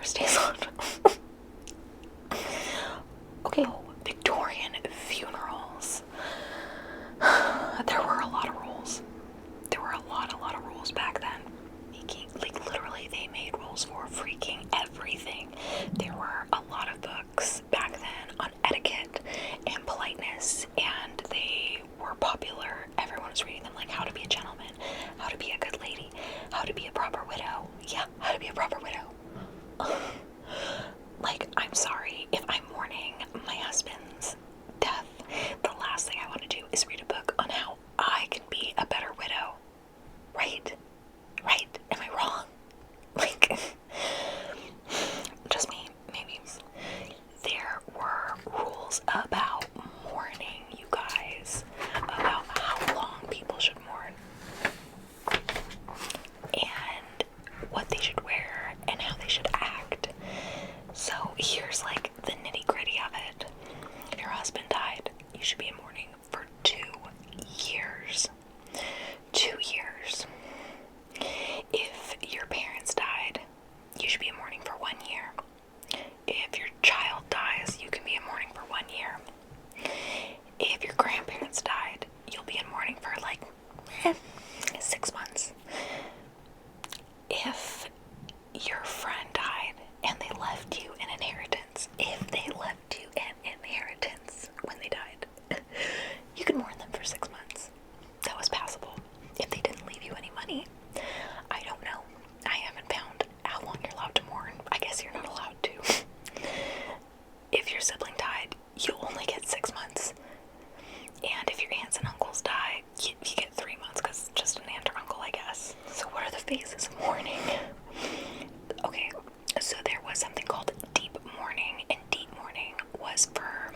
stays on. Okay, Victorian funerals. There were a lot of rules. There were a lot of rules back then. Like, literally, they made rules for freaking everything. There were a lot of books back then on etiquette and politeness, and they were popular. Everyone was reading them, like how to be a gentleman, how to be a good lady, how to be a proper widow. Yeah, how to be a proper widow. Like, I'm sorry, if I'm mourning my husband's death, the last thing I want to do is read a book on how I can be a better widow. Right? Right? Am I wrong? Like, just me, maybe. There were rules about mourning, you guys, about how long people should mourn, and what they should wear, and how they should act. So here's like the nitty-gritty of it. If your husband died, you should be in mourning for 2 years. 2 years. If your parents died, you should be in mourning for 1 year. If your child dies, you can be in mourning for 1 year. If your grandparents died, you'll be in mourning for like 6 months. If your friend died and they left you an inheritance, when they died, you could mourn them for 6 months. That was passable. If they didn't leave you any money, I don't know. I haven't found how long you're allowed to mourn. I guess you're not allowed to. If your sibling died, you only get 6 months. And if your aunts and uncles die, you get 3 months, because it's just an aunt or uncle, I guess. So what are the phases of mourning? Okay, so there was something called deep mourning, and deep mourning was for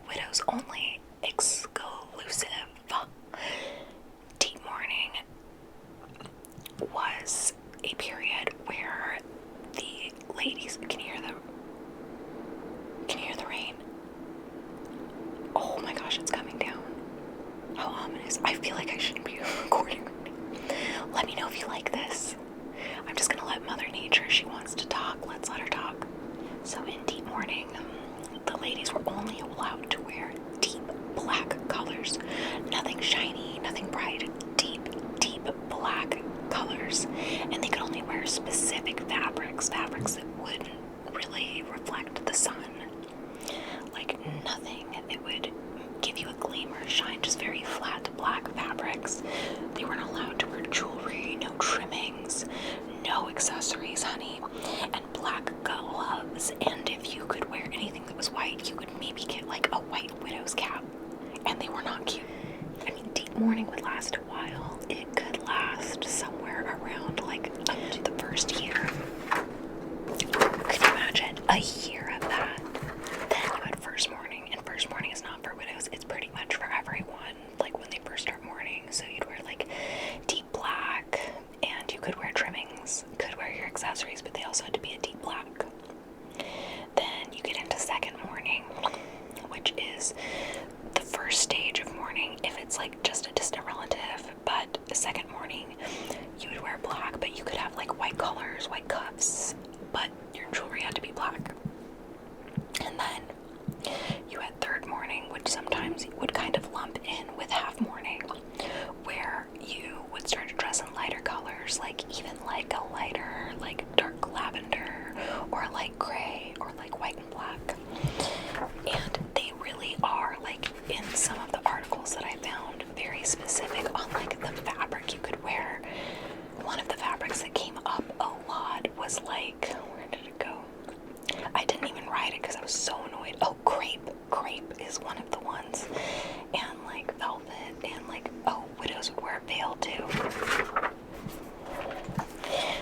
widows only, exclusive. Deep mourning was a period where the ladies, can you hear the rain? Oh my gosh, it's coming down. How ominous. I feel like I shouldn't be recording. Let me know if you like this. I'm just gonna let Mother Nature, she wants to talk, let's let her talk. So in deep mourning, the ladies were only allowed to wear deep black colors. Nothing shiny, nothing bright, deep black colors. And they could only wear specific fabrics that wouldn't really reflect the sun. Like nothing that would give you a gleam or a shine, just very flat black fabrics. They weren't allowed to wear jewelry, no trimmings, no accessories, honey, and black gloves. And if you could wear anything that was white, you could maybe get like a white widow's cap, and they were not cute. I mean, deep mourning would last a while. It could last somewhere around like up to the first year. Could you imagine a year of that? Then you had first mourning, and first mourning is not for widows, it's pretty much for everyone, like when they first start mourning. So you'd wear like deep black, and you could wear trimmings, could wear your accessories, but they also had to be a deep black. Then you get into second mourning, which is the first stage of mourning if it's like just a distant relative. But the second mourning, you would wear black, but you could have like white collars, white cuffs, but your jewelry had to be black. And then you had third mourning, which sometimes would kind of lump in with half mourning, where you would start to dress in lighter colors, like even like a lighter, like dark lavender, or light gray, or like white and black. And they really are, like, in some of the articles that I found, very specific on like the fabric you could wear. One of the fabrics that came up a lot was like, where did it go? I didn't even write it because I was so annoyed. Oh, crepe. Crepe is one of the ones. And like velvet, and like, oh, widows would wear a veil too.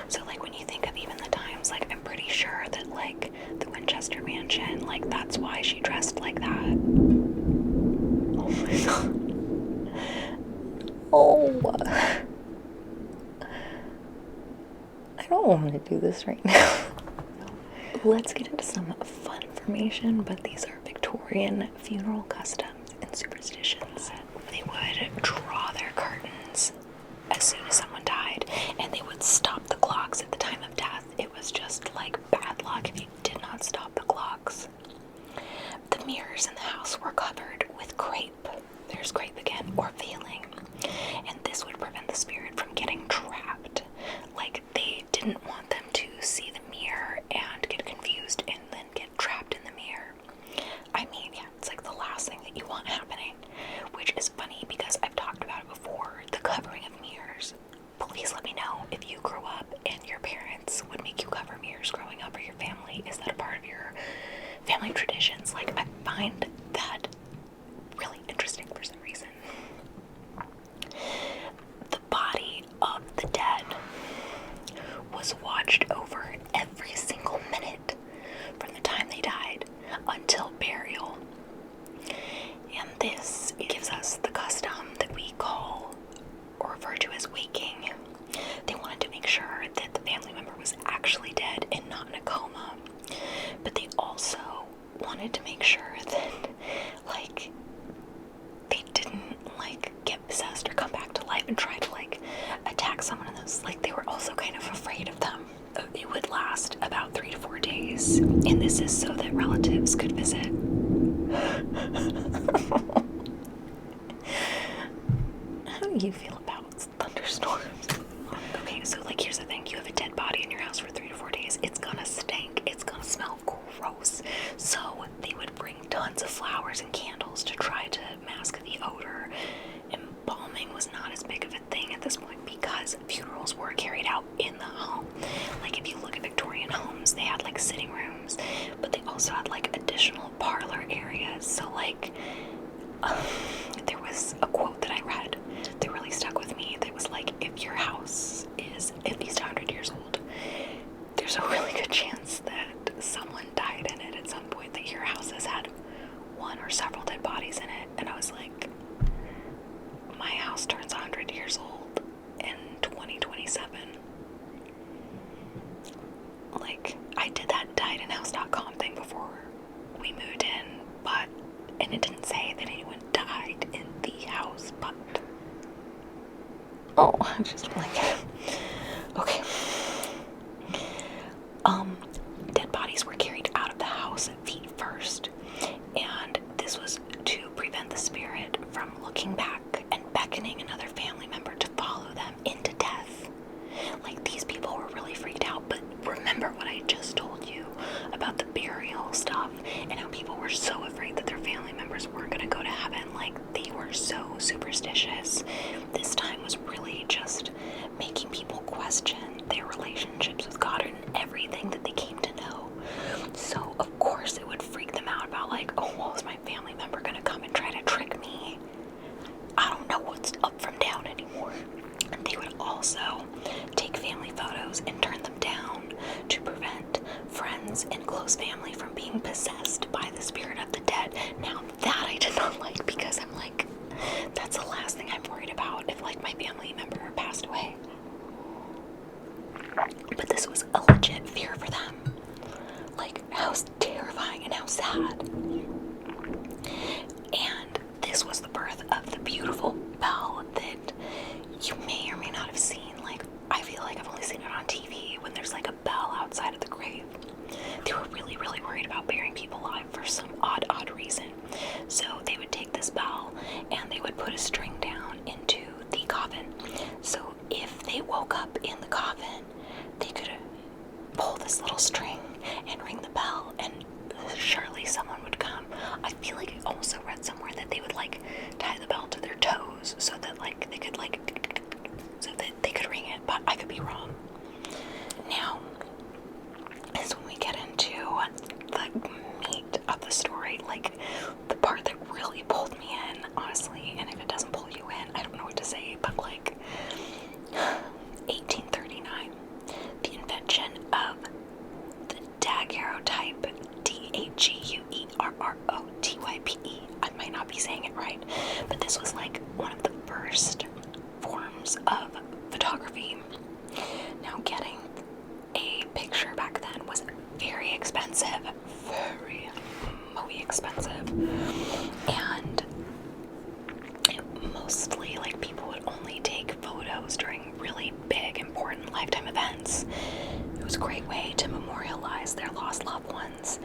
So like when you think of even the times, like I'm pretty sure that like the Winchester Mansion, like that's why she dressed like that. Oh my god. Oh. I don't want to do this right now. Let's get into some fun information, but these are Victorian funeral customs and superstitions. They would draw their curtains as soon as someone died, and they would stop the clocks at the time of death. It was just like bad luck. find that really interesting for some reason. The body of the dead was watched over every single minute from the time they died until burial. And this gives us the custom that we call or refer to as waking. They wanted to make sure that the family member was actually dead and not in a coma. But they also wanted to make sure that, like, they didn't, like, get possessed or come back to life and try to, like, attack someone in those. Like, they were also kind of afraid of them. It would last about 3 to 4 days. And this is so that relatives could visit. How do you feel about thunderstorms? Okay, so, like, here's the thing. You have a dead body in your house for 3 to 4 days. It's gonna stink. It's gonna smell gross. So they would bring tons of flowers and candles to try to mask the odor. Embalming was not as big of a thing at this point because funerals were carried out in the home. Like, if you look at Victorian homes, they had, like, sitting rooms, but they also had, like, additional parlor areas. So, like, there was a quote that I read that really stuck with me that was like, if your house is at least 100 years old, there's a really good chance that someone died in it at some point, that your house has had one or several dead bodies in it. And I was like, my house turns 100 years old in 2027. Like, I did that diedinhouse.com thing before we moved in, and it didn't say that anyone died in the house, but I'm just like, okay. Dead bodies were carried out of the house feet first, and this was to prevent the spirit from looking back and beckoning another family member to follow them into death. Like, these people were really freaked out, but remember what I just told you about the burial stuff and how people were so afraid that their family members weren't going to go to heaven. Like, they were so superstitious. This time was really just making people question their relationships with God and everything that they came to know. So, of course, it would freak them out about, like, oh, well, is my family member going to come and try to trick me? I don't know what's up from down anymore. And they would also take family photos and turn them down to prevent friends and close family from being possessed by the spirit of the dead. Now, that I did not like, because I'm like, that's the last thing I'm worried about if, like, my family member passed away. But this was a legit fear for them. Like, how terrifying and how sad. And this was the birth of the beautiful bell that you may or may not have seen. Like, I feel like I've only seen it on TV when there's, like, a bell outside of the grave. They were really, really worried about burying people alive for some odd reason. So they would take this bell and they would put a string down into the coffin. So if they woke up in the coffin, they could pull this little string and ring the bell, and surely someone would come. I feel like I also read somewhere that they would, like, tie the bell to their toes so that, like, they could, like, so that they could ring it, but I could be wrong. Now is when we get into the meat of the story, like, the part that really pulled me in, honestly. And if it doesn't pull you in, I don't know what to say, but, like, 1839, the invention of the daguerreotype, daguerreotype. I might not be saying it right, but this was, like, one of the first forms of photography. Now, getting a picture back then was very expensive, very expensive, and mostly, like, people would only take photos during really big, important lifetime events. It was a great way to memorialize their lost loved ones.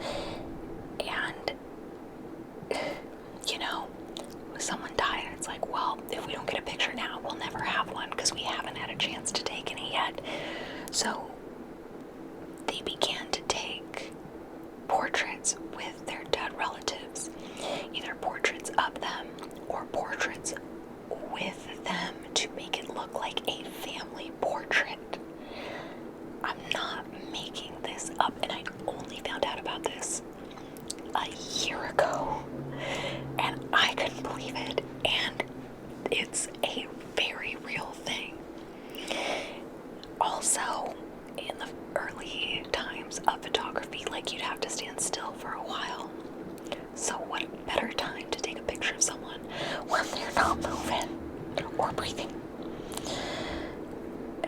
And, you know, someone died, and it's like, well, if we don't get a picture now, we'll never have one because we haven't had a chance to take any yet. So they began to take portraits with their dead relatives, either portraits of them or portraits with them, to make it look like a family portrait. I'm not making this up, and I only found out about this a a year ago, and I couldn't believe it, and it's a very real thing. Also, in the early times of photography, like, you'd have to stand still for a while. So what better time to take a picture of someone when they're not moving or breathing?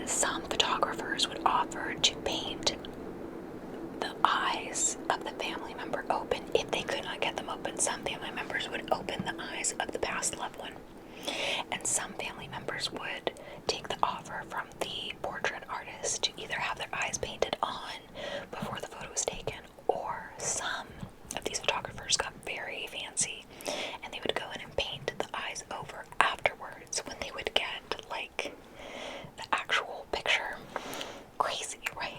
Some photographers would offer to paint the eyes of the family member open. If they could not get them open, some family members would open the eyes of the past loved one. And some family members would take the offer from the portrait artist to either have their eyes painted on before the photo was taken, or some of these photographers got very fancy and they would go in and paint the eyes over afterwards when they would get, like, the actual picture. Crazy, right?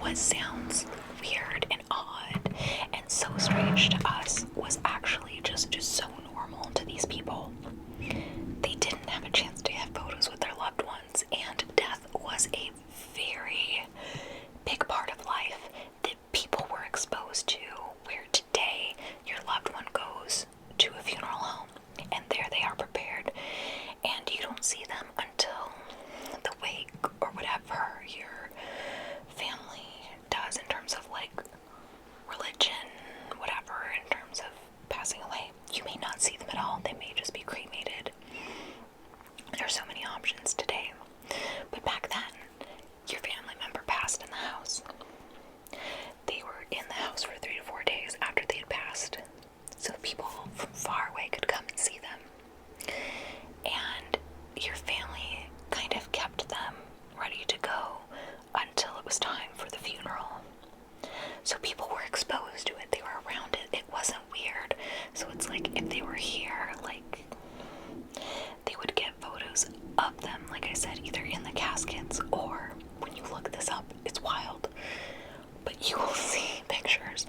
What sounds weird and odd and so strange to us was actually just so normal to these people. They didn't have a chance to have photos with their loved ones, and death was a very big part of life that people were exposed to, where today your loved one goes to a funeral home and there they are prepared, and you don't see them until the wake or whatever your family does in terms of, like, religion, whatever, in terms of passing away. You may not see them at all. They may just be cremated. There's so many options today. But back then, your family member passed in the house. They were in the house for 3 to 4 days after they had passed, so people from far away could come and see them. And your family kind of kept them ready to go until it was time for the funeral. So people were exposed to it. They were around it. It wasn't weird. So it's like, if they were here, like, they would get photos of them, like I said, either in the caskets, or when you look this up, it's wild, but you will see pictures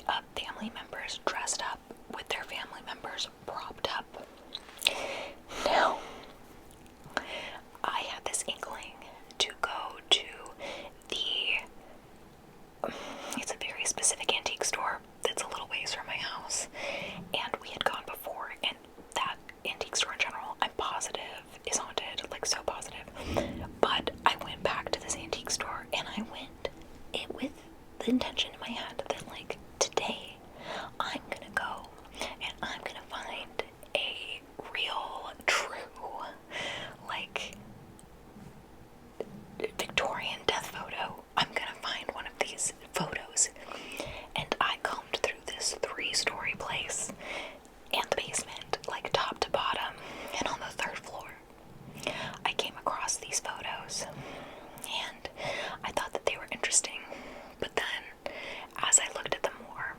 of family members dressed up with their family members propped up. Now, I had this inkling to go to it's a very specific antique store that's a little ways from my house, and we had gone before, and that antique store in general, I'm positive, is haunted, like, so positive. But I went back to this antique store, and I went with the intention in my head that, like, today I'm gonna go and I'm gonna find a real, true, like, Victorian death photo. I'm gonna find one of these photos. And I combed through this 3-story place and the basement, like, top to bottom, and on the 3rd floor I came across these photos, and I thought that they were interesting. But then, as I looked at them more,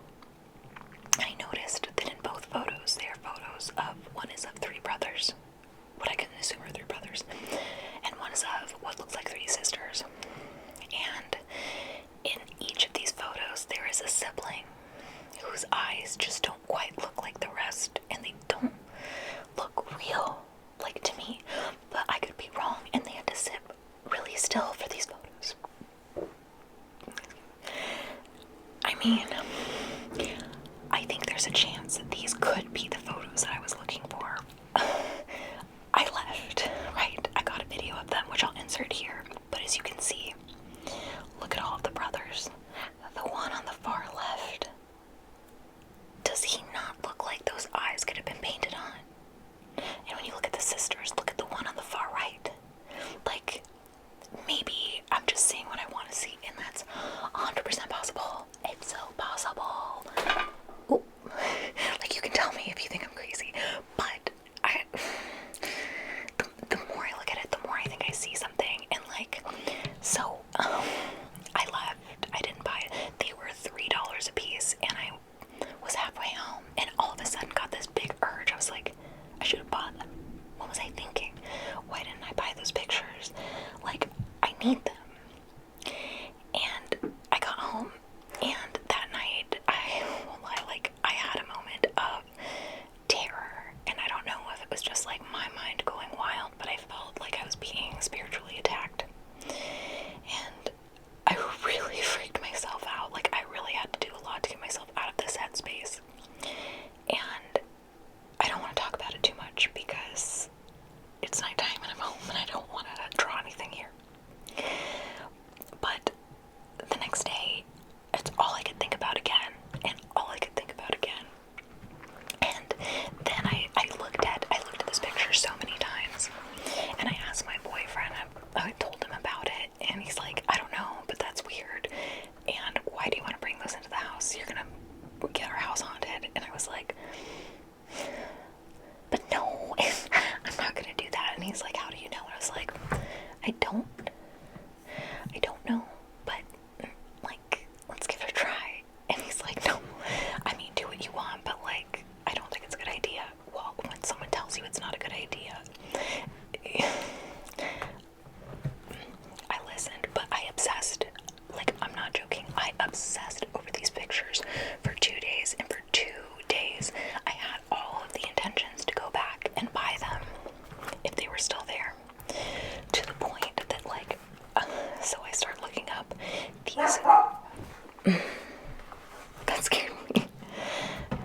I noticed that in both photos, they are photos of, one is of 3 brothers, what I can assume are 3 brothers, and one is of what looks like 3 sisters. And in each of these photos, there is a sibling whose eyes just don't quite look like the rest, and they don't look real, like, to me, but I could be wrong, and they had to sit really still for these photos. I mean, I think there's a chance that these could be the photos that I was looking for. I left, right? I got a video of them, which I'll insert here, but as you can see, look at all of the brothers. The one on the far left, does he not look like those eyes could have been painted on? And when you look at the sisters, look at the one on the far right. Like, maybe I'm just seeing what I want to see, and that's 100% possible. It's so possible.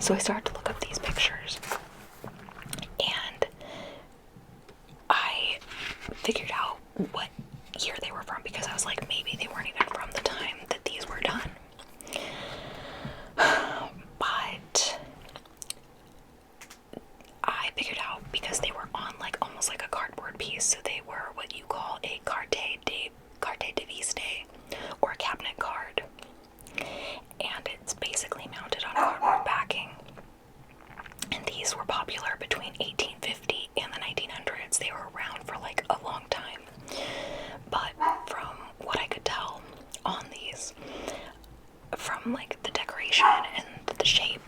So I started to look up these pictures, and I figured out what year they were from, because I was like, maybe they weren't even from the time that these were done. But I figured out, because they were on like almost like a cardboard piece, so they were what you call a carte de viste, or a cabinet card, and it's basically mounted on cardboard backing. And these were popular between 1850 and the 1900s. They were around for like a long time. But from what I could tell on these, from like the decoration and the shape,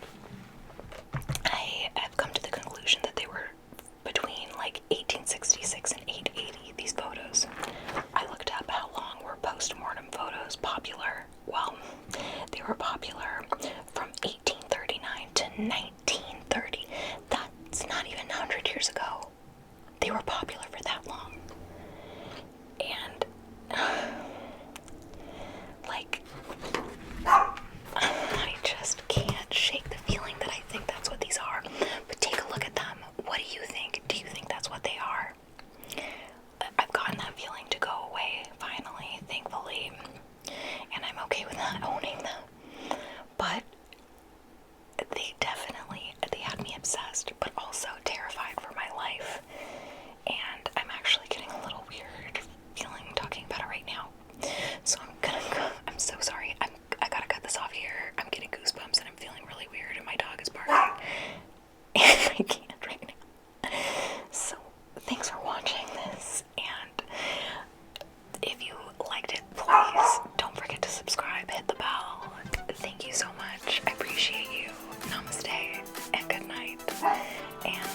I have come to the conclusion that they were between like 1866 and 1880, these photos. I looked up how long were post-mortem photos popular. Well, they were popular from 1839 to 1930. That's not even 100 years ago. They were popular for that long. And, like, I just can't shake the feeling that I think that's what these are. But take a look at them. What do you think? Do you think that's what they are? I've gotten that feeling to go away, finally, thankfully. And I'm okay with not owning them. But they had me obsessed, but also terrified for my life. And I'm actually getting a little weird feeling talking about it right now. So I'm so sorry. I gotta cut this off here. I'm getting goosebumps and I'm feeling really weird, and my dog is barking. And I can't right now. So thanks for watching this, and if you liked it, please don't forget to subscribe, hit the bell. Thank you so much. I appreciate you. Namaste and good night, and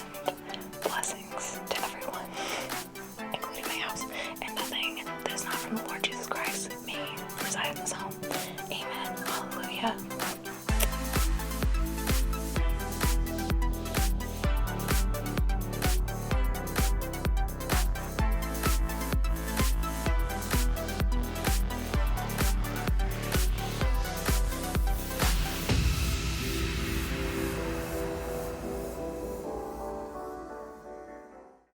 blessings to everyone, including my house, and nothing that is not from the Lord Jesus Christ may reside in this home. Amen. Hallelujah.